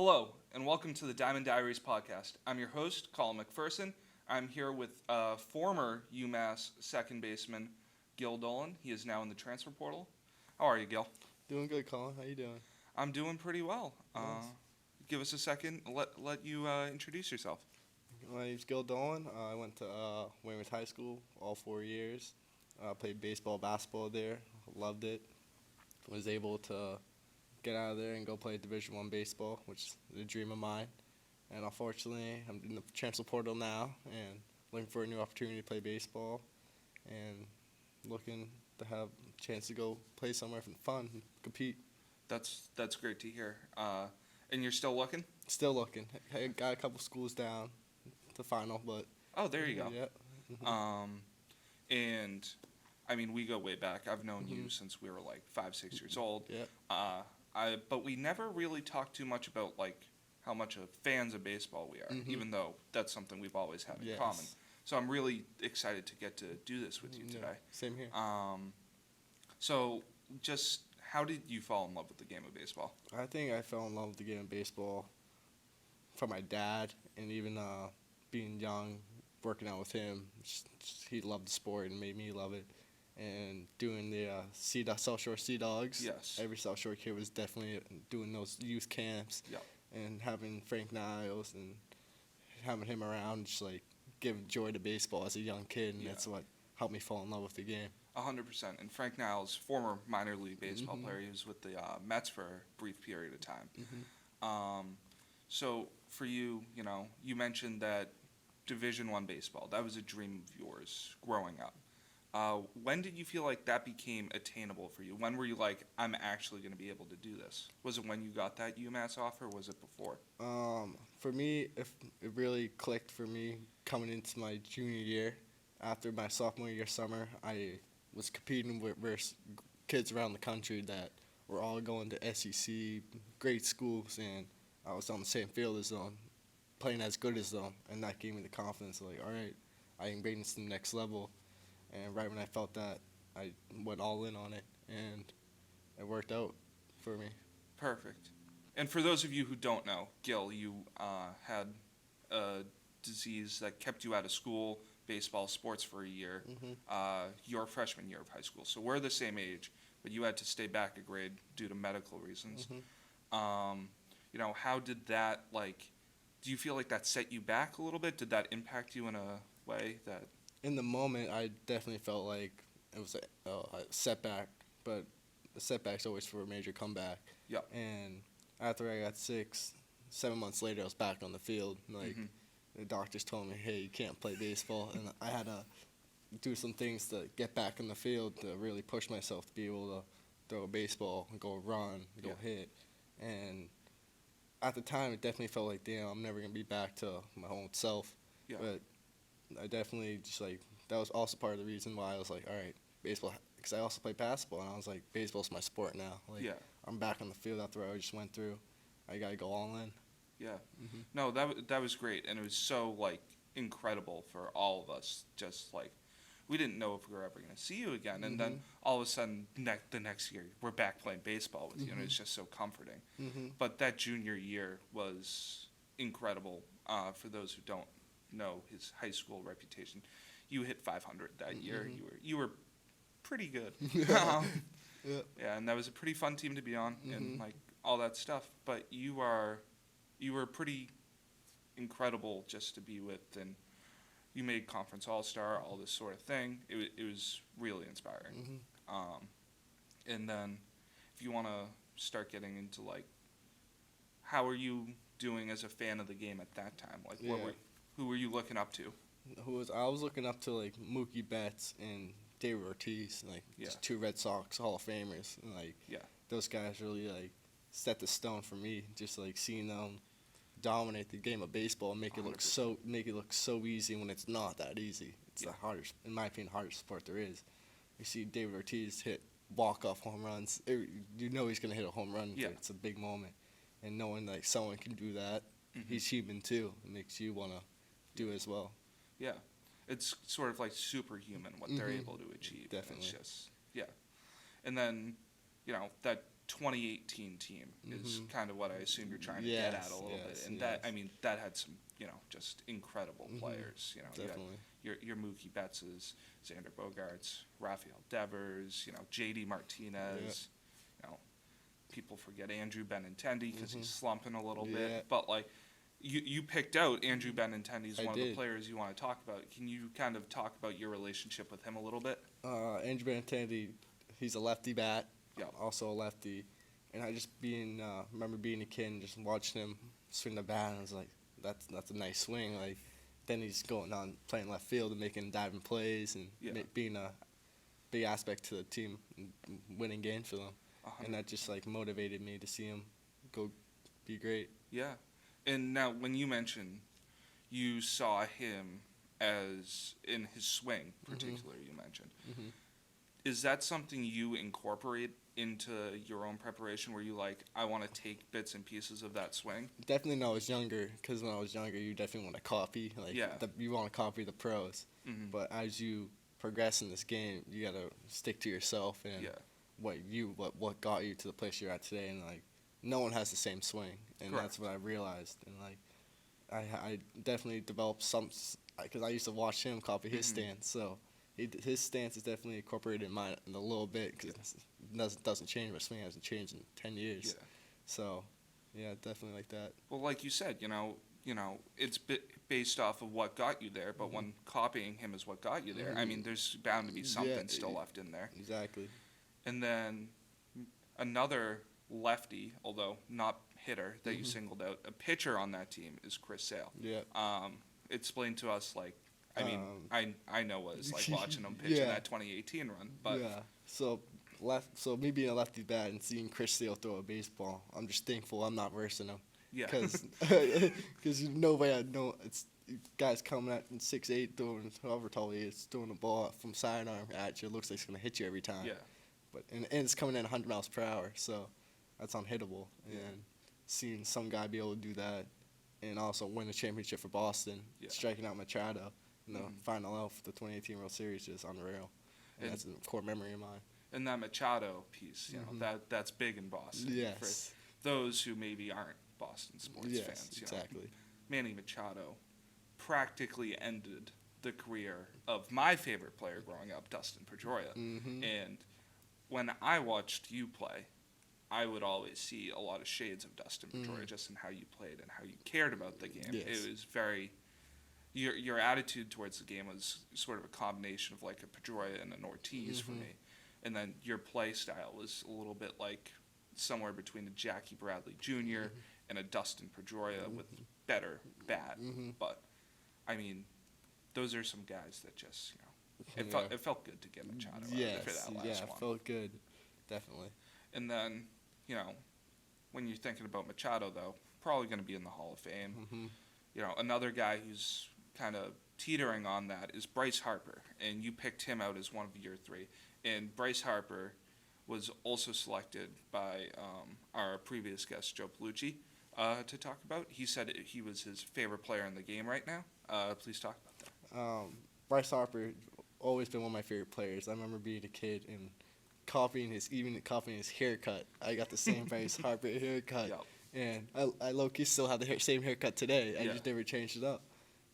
Hello, and welcome to the Diaries podcast. I'm your host, Colin McPherson. I'm here with former UMass second baseman, Gill Dolan. He is now in the transfer portal. How are you, Gill? Doing good, Colin. How you doing? I'm doing pretty well. Nice. Give us a second. Let you introduce yourself. My name's Gill Dolan. I went to Weymouth High School all 4 years. Played baseball, basketball there. Loved it. Was able to get out of there and go play Division I baseball, which is a dream of mine. And unfortunately, I'm in the transfer portal now and looking for a new opportunity to play baseball and looking to have a chance to go play somewhere for fun and compete. That's great to hear. And you're still looking? Still looking. I got a couple schools down to final, but Oh, there you go. yeah. And I mean, we go way back. I've known you since we were like 5, 6 years old. Yeah. But we never really talked too much about like how much of fans of baseball we are, even though that's something we've always had in common. So I'm really excited to get to do this with you today. Same here. So just how did you fall in love with the game of baseball? I think I fell in love with the game of baseball from my dad, and even being young, working out with him. He loved the sport and made me love it. And doing the South Shore Sea Dogs. Yes. Every South Shore kid was definitely doing those youth camps. Yep. And having Frank Niles and having him around, just like giving joy to baseball as a young kid, and that's what helped me fall in love with the game. 100%. And Frank Niles, former minor league baseball player, he was with the Mets for a brief period of time. So for you, you mentioned that Division I baseball, that was a dream of yours growing up. When did you feel like that became attainable for you? When were you like, I'm actually going to be able to do this? Was it when you got that UMass offer, or was it before? For me, it really clicked for me coming into my junior year. After my sophomore year summer, I was competing with kids around the country that were all going to SEC, great schools, and I was on the same field as them, playing as good as them, and that gave me the confidence, like, all right, I can bring this to the next level. And right when I felt that, I went all in on it, and it worked out for me. Perfect. And for those of you who don't know, Gil, you had a disease that kept you out of school, baseball, sports for a year, your freshman year of high school. So we're the same age, but you had to stay back a grade due to medical reasons. How did that, do you feel like that set you back a little bit? Did that impact you in a way that... In the moment, I definitely felt like it was a setback, but the setback's always for a major comeback. Yeah. And after I got 7 months later, I was back on the field. The doctors told me, hey, you can't play baseball. And I had to do some things to get back in the field to really push myself to be able to throw a baseball, go run, go hit. And at the time, it definitely felt like, damn, I'm never going to be back to my old self. Yeah. But I definitely that was also part of the reason why I was like, all right, baseball, because I also play basketball, and I was like, baseball's my sport now. I'm back on the field after I just went through. I got to go all in. Yeah. No, that was great, and it was so, incredible for all of us. Just, we didn't know if we were ever going to see you again, and then all of a sudden, the next year, we're back playing baseball with you, and it's just so comforting. But that junior year was incredible for those who don't know his high school reputation. You hit 500 that year. You were pretty good. Yeah, and that was a pretty fun team to be on, and all that stuff. But you were pretty incredible just to be with, and you made Conference All-Star, all this sort of thing. It was really inspiring. And then, if you want to start getting into how are you doing as a fan of the game at that time? Who were you looking up to? I was looking up to Mookie Betts and David Ortiz, just two Red Sox Hall of Famers, and those guys really set the stone for me. Just seeing them dominate the game of baseball and make it look so easy when it's not that easy. It's the hardest, in my opinion, hardest sport there is. You see David Ortiz hit walk-off home runs. You know he's gonna hit a home run. Yeah. It's a big moment, and knowing someone can do that, he's human too. It makes you wanna do as well. Yeah, it's sort of superhuman what they're able to achieve. Definitely. It's just, and then, that 2018 team is kind of what I assume you're trying to get at a little bit. And that, I mean, that had some, just incredible players. Definitely. Your Mookie Bettses, Xander Bogaerts, Rafael Devers, JD Martinez. People forget Andrew Benintendi because he's slumping a little bit. But, like, you picked out Andrew Benintendi as one of the players you want to talk about. Can you kind of talk about your relationship with him a little bit? Andrew Benintendi, he's a lefty bat. Yeah. Also a lefty. And I just remember being a kid and just watching him swing the bat, and I was like, that's a nice swing. Like, then he's going on playing left field and making diving plays and being a big aspect to the team, and winning games for them. And that just, like, motivated me to see him go be great. Yeah. And now, when you mentioned you saw him as in his swing, particularly, you mentioned, is that something you incorporate into your own preparation, where you like, I want to take bits and pieces of that swing? Definitely when I was younger, because when I was younger, you definitely want to copy. Like, you want to copy the pros. But as you progress in this game, you got to stick to yourself and what got you to the place you're at today. And, like, no one has the same swing, and that's what I realized. And, like, I definitely developed some, because I used to watch him copy his stance, so his stance is definitely incorporated in mine a little bit, because it doesn't change. My swing hasn't changed in 10 years. Yeah. So, yeah, definitely like that. Well, like you said, it's based off of what got you there, but when copying him is what got you there, I mean, there's bound to be something still left in there. Exactly. And then another lefty, although not hitter, that you singled out, a pitcher on that team is Chris Sale. Yeah. Explain to us, like, I mean, I know what it's like watching him pitch in that 2018 run, but So me being a lefty bat and seeing Chris Sale throw a baseball, I'm just thankful I'm not versing him. Yeah. Because no way I know it's guys coming at 6'8", throwing however tall he is, throwing the ball from sidearm at you. It looks like it's gonna hit you every time. Yeah. But and it's coming in 100 miles per hour, so that's unhittable. Yeah. And seeing some guy be able to do that, and also win a championship for Boston, striking out Machado in the final out for the 2018 World Series is unreal. And that's a core memory of mine. And that Machado piece, that's big in Boston. Yes. For those who maybe aren't Boston sports fans. Exactly. Manny Machado practically ended the career of my favorite player growing up, Dustin Pedroia. And when I watched you play, I would always see a lot of shades of Dustin Pedroia just in how you played and how you cared about the game. Yes. It was very... Your attitude towards the game was sort of a combination of, like, a Pedroia and an Ortiz for me. And then your play style was a little bit like somewhere between a Jackie Bradley Jr. and a Dustin Pedroia with better bat. But, I mean, those are some guys that just, it felt good to get Machado out for that last one. Yeah, it felt good. Definitely. And then, when you're thinking about Machado, though, probably going to be in the Hall of Fame. Another guy who's kind of teetering on that is Bryce Harper, and you picked him out as one of your three. And Bryce Harper was also selected by our previous guest, Joe Pellucci, to talk about. He said he was his favorite player in the game right now. Please talk about that. Bryce Harper, always been one of my favorite players. I remember being a kid and copying his haircut. I got the same Bryce Harper haircut. Yep. And I low-key still have the same haircut today. I just never changed it up.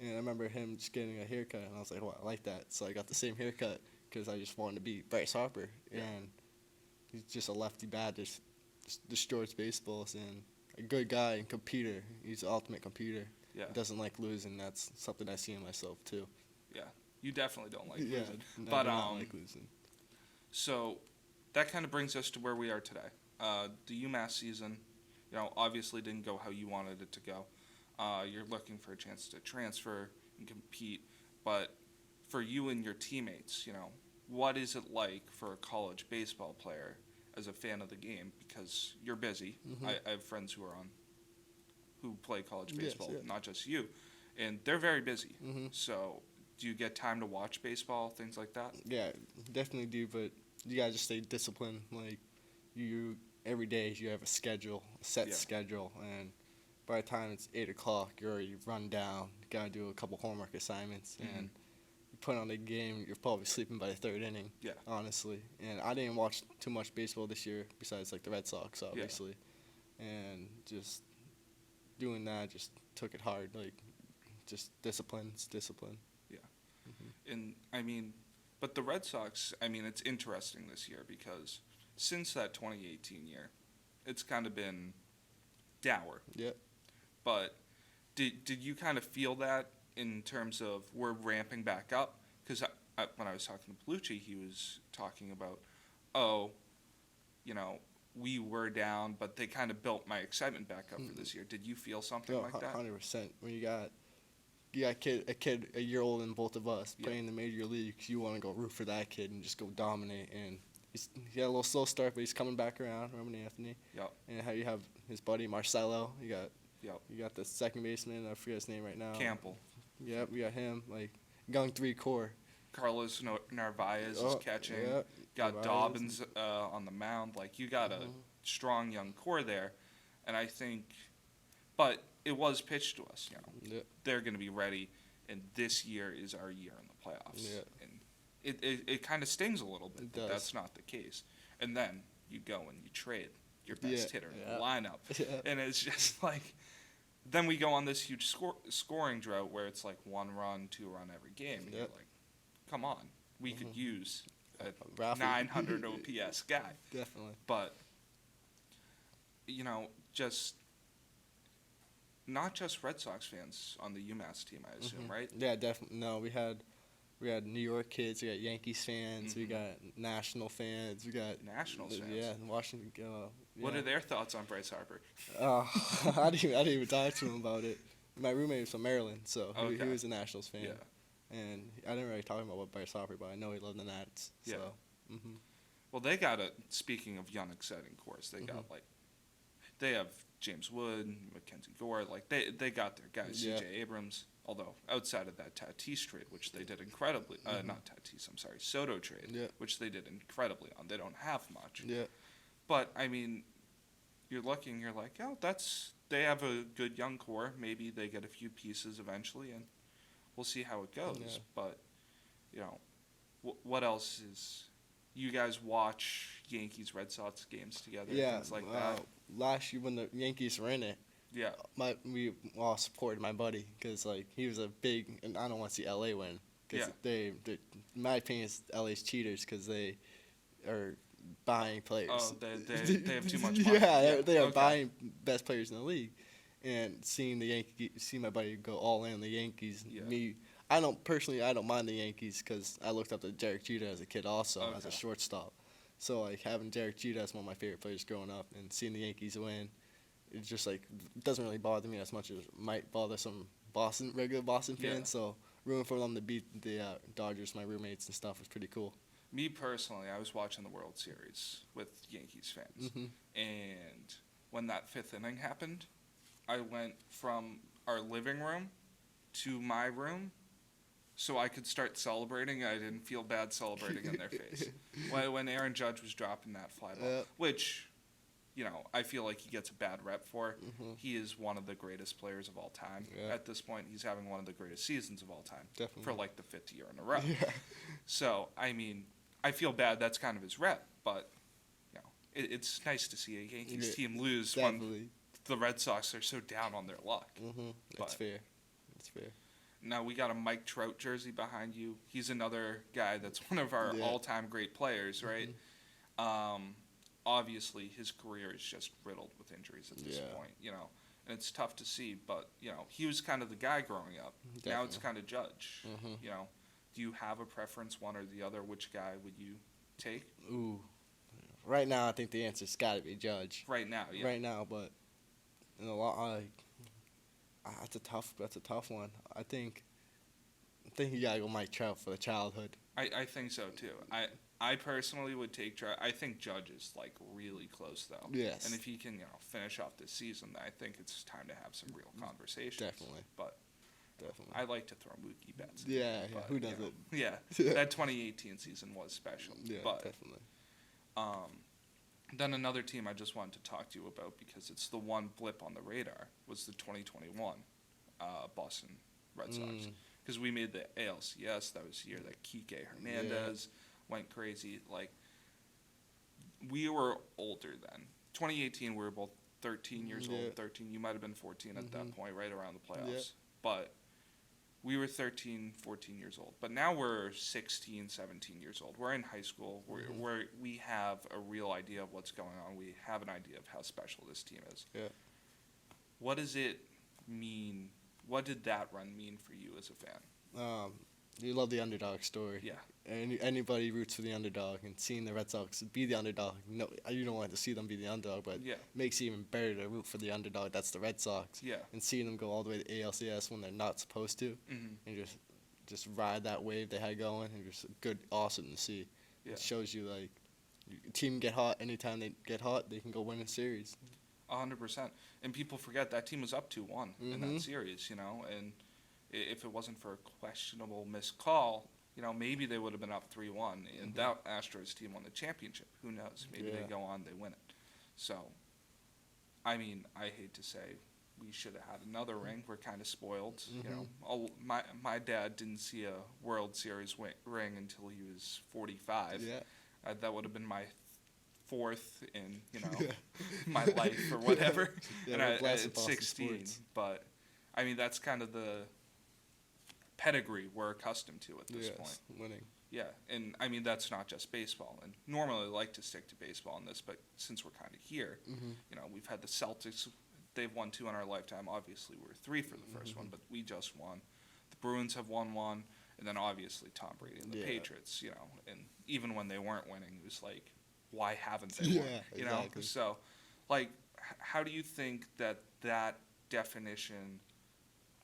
And I remember him just getting a haircut, and I was like, well, I like that. So I got the same haircut because I just wanted to be Bryce Harper. Yeah. And he's just a lefty bat, just destroys baseballs, and a good guy and competitor. He's an ultimate competitor. Yeah. He doesn't like losing. That's something I see in myself, too. Yeah. You definitely don't like losing. But I don't like losing. So that kind of brings us to where we are today. The UMass season, obviously didn't go how you wanted it to go. You're looking for a chance to transfer and compete. But for you and your teammates, what is it like for a college baseball player as a fan of the game? Because you're busy. I have friends who play college baseball, not just you, and they're very busy. So do you get time to watch baseball, things like that? Yeah, definitely do, but you gotta just stay disciplined. Like, every day you have a set schedule, and by the time it's 8 o'clock, you're already run down. You gotta do a couple homework assignments, and put on a game, you're probably sleeping by the third inning. Yeah. Honestly, and I didn't watch too much baseball this year, besides like the Red Sox, obviously, and just doing that just took it hard. Like, just discipline. Yeah. And I mean, but the Red Sox, I mean, it's interesting this year because since that 2018 year, it's kind of been dour. Yeah. But did you kind of feel that in terms of we're ramping back up? Because when I was talking to Bellucci, he was talking about, we were down, but they kind of built my excitement back up for this year. Did you feel something like that? 100%. When you got a kid a year older than both of us playing in the major leagues, you want to go root for that kid and just go dominate. And he had a little slow start, but he's coming back around. Roman Anthony. Yep. And how you have his buddy Marcelo. Yep. You got the second baseman. I forget his name right now. Campbell. Yep, we got him. Like, young three core. Carlos Narvaez is catching. Yep. Got Narvaez. Dobbins on the mound. Like, you got a strong young core there. And I think, but it was pitched to us, Yep. They're going to be ready, and this year is our year in the playoffs. Yep. And it kind of stings a little bit that that's not the case. And then you go and you trade your best hitter in the lineup. Yeah. And it's just like, then we go on this huge scoring drought where it's like 1 run, 2 run every game. And you're like, come on, we could use a 900 OPS guy. Definitely. But, just not just Red Sox fans on the UMass team, I assume, right? Yeah, definitely. No, we had New York kids, we got Yankees fans, we got National fans, we got Nationals fans. Yeah, Washington. What are their thoughts on Bryce Harper? I didn't even talk to him about it. My roommate was from Maryland, so he was a Nationals fan. Yeah. And I didn't really talk about Bryce Harper, but I know he loved the Nats. Yeah. So. Well, they got speaking of young, exciting cores, they got they have James Wood, Mackenzie Gore, they got their guys, C.J. Abrams. Although outside of that Tatis trade, which they did incredibly, not Tatis, I'm sorry, Soto trade, which they did incredibly on, they don't have much. Yeah. But I mean, you're looking, you're like, they have a good young core. Maybe they get a few pieces eventually, and we'll see how it goes. Yeah. But what else is? You guys watch Yankees Red Sox games together, things like that. Last year when the Yankees were in it. Yeah. We all supported my buddy because he was a big, and I don't want to see LA win because in my opinion, LA's cheaters because they are buying players. Oh, they have too much money. They are buying best players in the league, and seeing my buddy go all in on the Yankees. I don't mind the Yankees because I looked up to Derek Jeter as a kid also as a shortstop. So having Derek Jeter as one of my favorite players growing up and seeing the Yankees win. It's just it doesn't really bother me as much as it might bother some regular Boston fans. Yeah. So rooting for them to beat the Dodgers, my roommates and stuff, was pretty cool. Me personally, I was watching the World Series with Yankees fans, and when that 5th inning happened, I went from our living room to my room, so I could start celebrating. I didn't feel bad celebrating in their face when Aaron Judge was dropping that fly ball, which. I feel like he gets a bad rep for. He is one of the greatest players of all time. Yeah. At this point, he's having one of the greatest seasons of all time. Definitely. For the 5th year in a row. Yeah. So, I mean, I feel bad that's kind of his rep, but, it's nice to see a Yankees team lose when the Red Sox are so down on their luck. That's fair. Now, we got a Mike Trout jersey behind you. He's another guy that's one of our all-time great players, right? Obviously, his career is just riddled with injuries at this point, and it's tough to see. But he was kind of the guy growing up. Definitely. Now it's kind of Judge. Do you have a preference, one or the other? Which guy would you take? Ooh, right now I think the answer's got to be Judge. Right now, yeah. Right now, but in a lot, that's a tough one. I think you gotta go Mike Trout for the childhood. I think so too. I personally would take Trout. I think Judge is really close though. Yes. And if he can finish off this season, I think it's time to have some real conversations. Definitely. But definitely. I like to throw Mookie Betts. Yeah. But, Who doesn't? Yeah. That 2018 season was special. Yeah. But, definitely. Then another team I just wanted to talk to you about because it's the one blip on the radar was the 2021 Boston Red Sox. because we made the ALCS. That was the year that Kike Hernandez went crazy. Like, we were older then. 2018, we were both 13 years old. 13. You might have been 14 at that point, right around the playoffs. Yeah. But we were 13, 14 years old. But now we're 16, 17 years old. We're in high school. We have a real idea of what's going on. We have an idea of how special this team is. Yeah. What does it mean? What did that run mean for you as a fan? You love the underdog story. Yeah. Anybody roots for the underdog, and seeing the Red Sox be the underdog. No, you don't want to see them be the underdog, but it makes it even better to root for the underdog. That's the Red Sox. Yeah. And seeing them go all the way to ALCS when they're not supposed to, and just ride that wave they had going, and just good, awesome to see. Yeah. It shows you like, your team get hot. Anytime they get hot, they can go win a series. 100%. And people forget that team was up 2-1 in that series, you know, and if it wasn't for a questionable missed call, you know, maybe they would have been up 3-1, and that Astros team won the championship. Who knows? Maybe they go on, they win it. So, I mean, I hate to say we should have had another ring. We're kind of spoiled. You know, my dad didn't see a World Series ring until he was 45. Yeah. That would have been my fourth in, you know, my life or whatever. And at 16. Sports. But, I mean, that's kind of the pedigree we're accustomed to at this point. Winning. Yeah, and I mean, that's not just baseball. And normally I like to stick to baseball in this, but since we're kind of here, you know, we've had the Celtics. They've won 2 in our lifetime. Obviously, we're 3 for the first one, but we just won. The Bruins have won 1, and then obviously Tom Brady and the Patriots, you know. And even when they weren't winning, it was like, why haven't they won? You know? So, like, how do you think that definition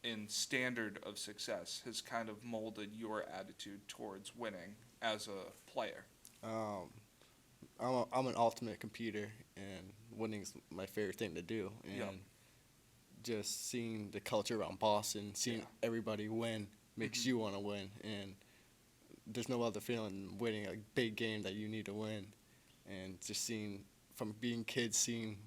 in standard of success has kind of molded your attitude towards winning as a player? I'm an ultimate competitor, and winning's my favorite thing to do. And just seeing the culture around Boston, seeing everybody win makes you want to win. And there's no other feeling than winning a big game that you need to win. And just seeing, from being kids, seeing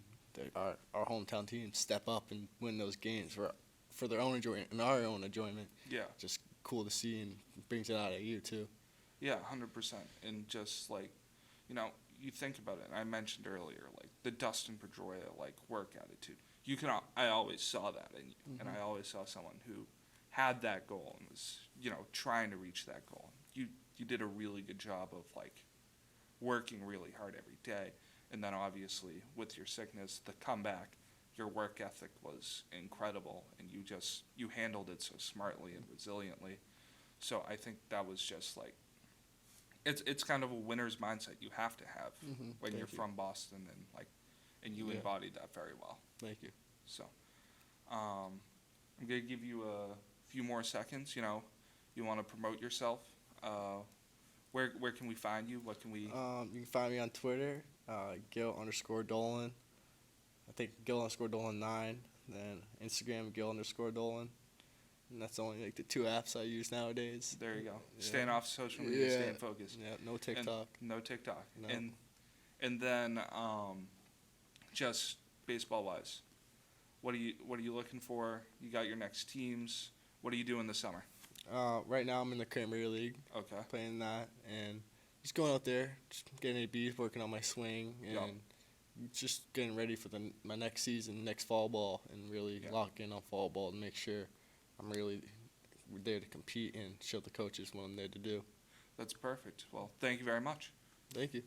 our hometown team step up and win those games for their own enjoyment and our own enjoyment. Yeah. Just cool to see, and brings it out of you too. Yeah, 100%. And just like, you know, you think about it. I mentioned earlier, like the Dustin Pedroia like work attitude. I always saw that in you, and I always saw someone who had that goal and was, you know, trying to reach that goal. You did a really good job of like working really hard every day, and then obviously with your sickness, the comeback. Your work ethic was incredible, and you handled it so smartly and resiliently. So I think that was just like, it's kind of a winner's mindset you have to have when you're from Boston, and you embodied that very well. Thank you. So, I'm gonna give you a few more seconds. You know, you want to promote yourself. Where can we find you? What can we? You can find me on Twitter, Gill_Dolan. I think Gill_Dolan 9, then Instagram Gill_Dolan, and that's only like the 2 apps I use nowadays. There you go. Staying off social media, staying focused. Yeah, no TikTok. No TikTok. No. And then just baseball wise, what are you looking for? You got your next teams. What are you doing this summer? Right now I'm in the Premier League. Okay. Playing that, and just going out there, just getting ABs, working on my swing, and just getting ready for my next season, next fall ball, and really lock in on fall ball and make sure I'm really there to compete and show the coaches what I'm there to do. That's perfect. Well, thank you very much. Thank you.